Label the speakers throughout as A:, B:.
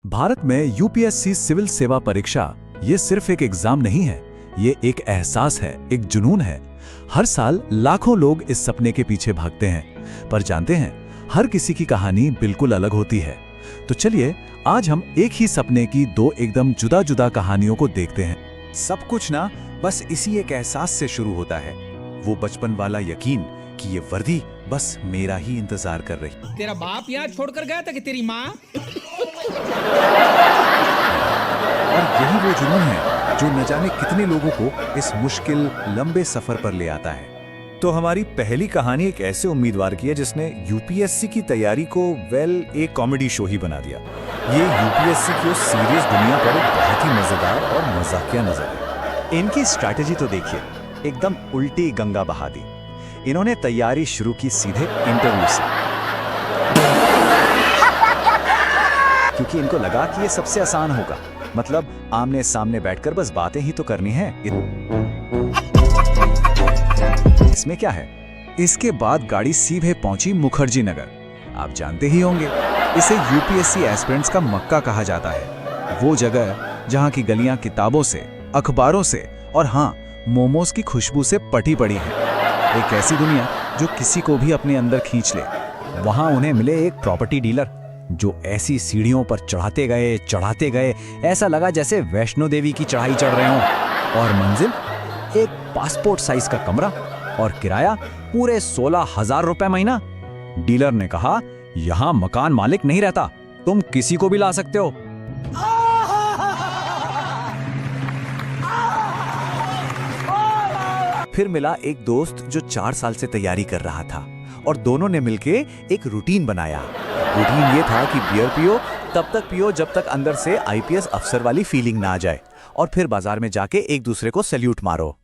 A: भारत में UPSC civil सेवा परीक्षा ये सिर्फ एक एग्जाम नहीं है, ये एक एहसास है, एक जुनून है। हर साल लाखों लोग इस सपने के पीछे भागते हैं, पर जानते हैं हर किसी की कहानी बिल्कुल अलग होती है। तो चलिए आज हम एक ही सपने की दो एकदम जुदा जुदा कहानियों को देखते हैं।
B: सब कुछ ना बस इसी एक एहसास से शुरू होता है, वो बचपन वाला यकीन कि ये वर्दी बस मेरा ही इंतजार कर रही।
C: तेरा बाप यहाँ छोड़कर गया था कि तेरी माँ?
B: और यही वो जुनून है जो न जाने कितने लोगों को इस मुश्किल लंबे सफर पर ले आता है। तो हमारी पहली कहानी एक ऐसे उम्मीदवार की है जिसने यूपीएससी की तैयारी को एक कॉमेडी शो ही बना दिया। ये यूपीएससी की उस सीरियस दुनिया पर एक बहुत ही मजेदार और मजाकिया नजर है। इनकी स्ट्रैटेजी तो देखिए, एकदम उल्टी गंगा बहा दी। इन्होंने तैयारी शुरू की सीधे इंटरव्यू से, क्योंकि इनको लगा कि ये सबसे आसान होगा, मतलब आमने सामने बैठकर बस बातें ही तो करनी है। इसमें क्या है? इसके बाद गाड़ी सीधे पहुंची मुखर्जी नगर। आप जानते ही होंगे, इसे यूपीएससी एस्पिरेंट्स का मक्का कहा जाता है। वो जगह जहां की गलियां किताबों से, अखबारों से और हाँ, मोमोज की खुशबू से पटी पड़ी है। एक ऐसी दुनिया जो किसी को भी अपने अंदर खींच ले। वहां उन्हें मिले एक प्रॉपर्टी डीलर जो ऐसी सीढ़ियों पर चढ़ाते गए ऐसा लगा जैसे वैष्णो देवी की चढ़ाई चढ़ रहे हों। और मंजिल एक पासपोर्ट साइज का कमरा और किराया पूरे 16,000 रुपए महीना। डीलर ने कहा, यहां मकान मालिक नहीं रहता, तुम किसी को भी ला सकते हो। फिर मिला एक दोस्त जो 4 साल से तैयारी कर रहा था और दोनों ने मिलके एक रूटीन बनाया। रूटीन ये था कि बियर पियो, तब तक पियो जब तक अंदर से आईपीएस अफसर वाली फीलिंग ना आ जाए, और फिर बाजार में जाके एक दूसरे को सैल्यूट मारो।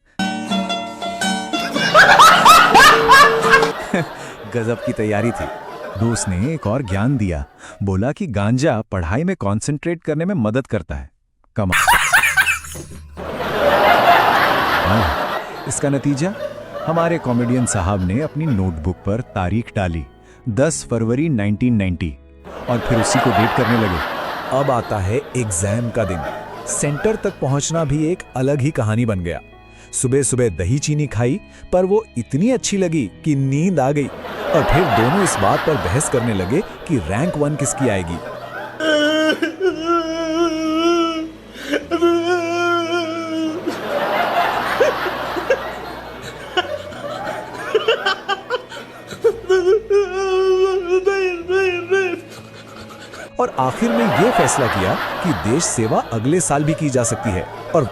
B: गजब की तैयारी थी। दोस्त ने एक और ज्ञान दिया, बोला कि गांजा पढ़ाई में कंसंट्रेट करने में मदद करता है। कमाल। इसका नतीजा, हमारे कॉमेडियन साहब ने अपनी नोटबुक पर तारीख डाली 10 फरवरी 1990 और फिर उसी को डेट करने लगे। अब आता है एग्जाम का दिन। सेंटर तक पहुंचना भी एक अलग ही कहानी बन गया। सुबह सुबह दही चीनी खाई, पर वो इतनी अच्छी लगी कि नींद आ गई, और फिर दोनों इस बात पर बहस करने लगे कि रैंक 1 किसकी आएगी। और आखिर में यह फैसला किया कि देश सेवा अगले साल भी की जा सकती है, और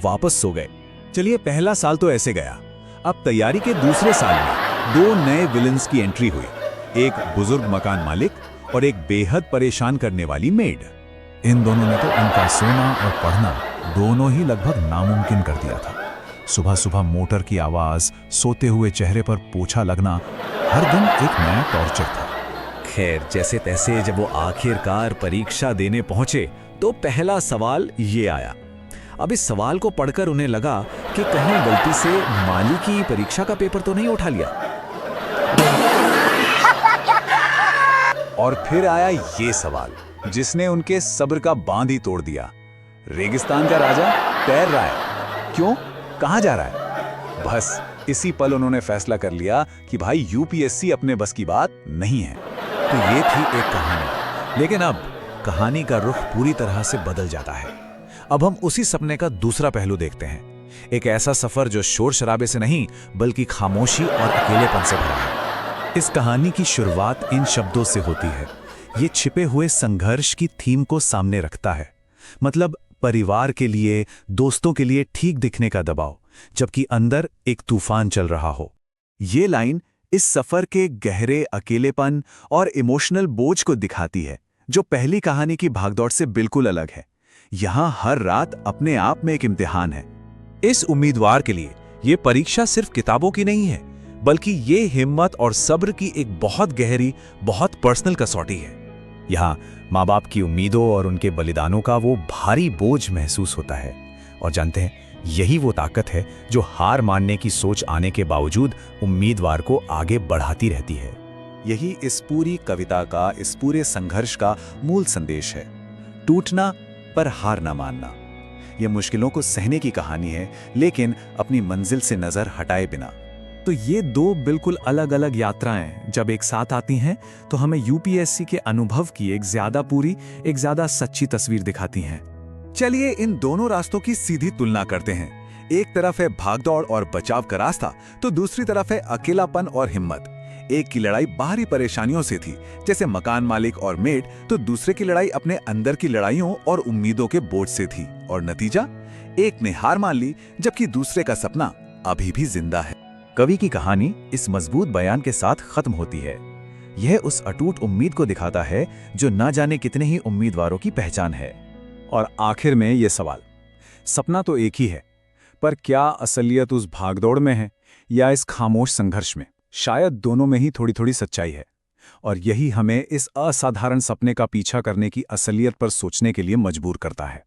B: वापस सो गए। चलिए, पहला साल तो ऐसे गया। अब तैयारी के दूसरे साल में 2 नए विलन्स की एंट्री हुई, एक बुजुर्ग मकान मालिक और एक बेहद परेशान करने वाली मेड। इन दोनों ने तो उनका सोना और पढ़ना दोनों ही लगभग नामुमकिन कर दिया था। सुबह सुबह मोटर की आवाज, सोते हुए चेहरे पर पोछा लगना, हर दिन एक नया टॉर्चर था। खैर, जैसे तैसे जब वो आखिरकार परीक्षा देने पहुंचे तो पहला सवाल ये आया। अब इस सवाल को पढ़कर उन्हें लगा कि कहीं गलती से माली की परीक्षा का पेपर तो नहीं उठा लिया। और फिर आया ये सवाल जिसने उनके सब्र का बांध ही तोड़ दिया। रेगिस्तान का राजा तैर रहा है, क्यों, कहां जा रहा है? बस इसी पल उन्होंने फैसला कर लिया कि भाई यूपीएससी अपने बस की बात नहीं है। तो ये थी एक कहानी, लेकिन अब कहानी का रुख पूरी तरह से बदल जाता है। अब हम उसी सपने का दूसरा पहलू देखते हैं, एक ऐसा सफर जो शोर शराबे से नहीं बल्कि खामोशी और अकेलेपन से भरा है। इस कहानी की शुरुआत इन शब्दों से होती है। ये छिपे हुए संघर्ष की थीम को सामने रखता है, मतलब परिवार के लिए, दोस्तों के लिए ठीक दिखने का दबाव, जबकि अंदर एक तूफान चल रहा हो। ये लाइन इस सफर के गहरे अकेलेपन और इमोशनल बोझ को दिखाती है, जो पहली कहानी की भागदौड़ से बिल्कुल अलग है। यहां हर रात अपने आप में एक इम्तिहान है। इस उम्मीदवार के लिए ये परीक्षा सिर्फ किताबों की नहीं है, बल्कि ये हिम्मत और सब्र की एक बहुत गहरी, बहुत पर्सनल कसौटी है। यहाँ माँ बाप की उम्मीदों और उनके बलिदानों का वो भारी बोझ महसूस होता है। और जानते हैं, यही वो ताकत है जो हार मानने की सोच आने के बावजूद उम्मीदवार को आगे बढ़ाती रहती है। यही इस पूरी कविता का, इस पूरे संघर्ष का मूल संदेश है। टूटना पर हार ना मानना। यह मुश्किलों को सहने की कहानी है, लेकिन अपनी मंजिल से नजर हटाए बिना।
A: तो ये दो बिल्कुल अलग अलग यात्राएं जब एक साथ आती हैं तो हमें यूपीएससी के अनुभव की एक ज्यादा पूरी, एक ज्यादा सच्ची तस्वीर दिखाती हैं।
B: चलिए इन दोनों रास्तों की सीधी तुलना करते हैं। एक तरफ है भागदौड़ और बचाव का रास्ता, तो दूसरी तरफ है अकेलापन और हिम्मत। एक की लड़ाई बाहरी परेशानियों से थी, जैसे मकान मालिक और मेड, तो दूसरे की लड़ाई अपने अंदर की लड़ाइयों और उम्मीदों के बोझ से थी। और नतीजा, एक ने हार मान ली, जबकि दूसरे का सपना अभी भी जिंदा है।
A: कवि की कहानी इस मजबूत बयान के साथ खत्म होती है। यह उस अटूट उम्मीद को दिखाता है जो न जाने कितने ही उम्मीदवारों की पहचान है।
B: और आखिर में ये सवाल, सपना तो एक ही है, पर क्या असलियत उस भागदौड़ में है या इस खामोश संघर्ष में? शायद दोनों में ही थोड़ी थोड़ी सच्चाई है। और यही हमें इस असाधारण सपने का पीछा करने की असलियत पर सोचने के लिए मजबूर करता है।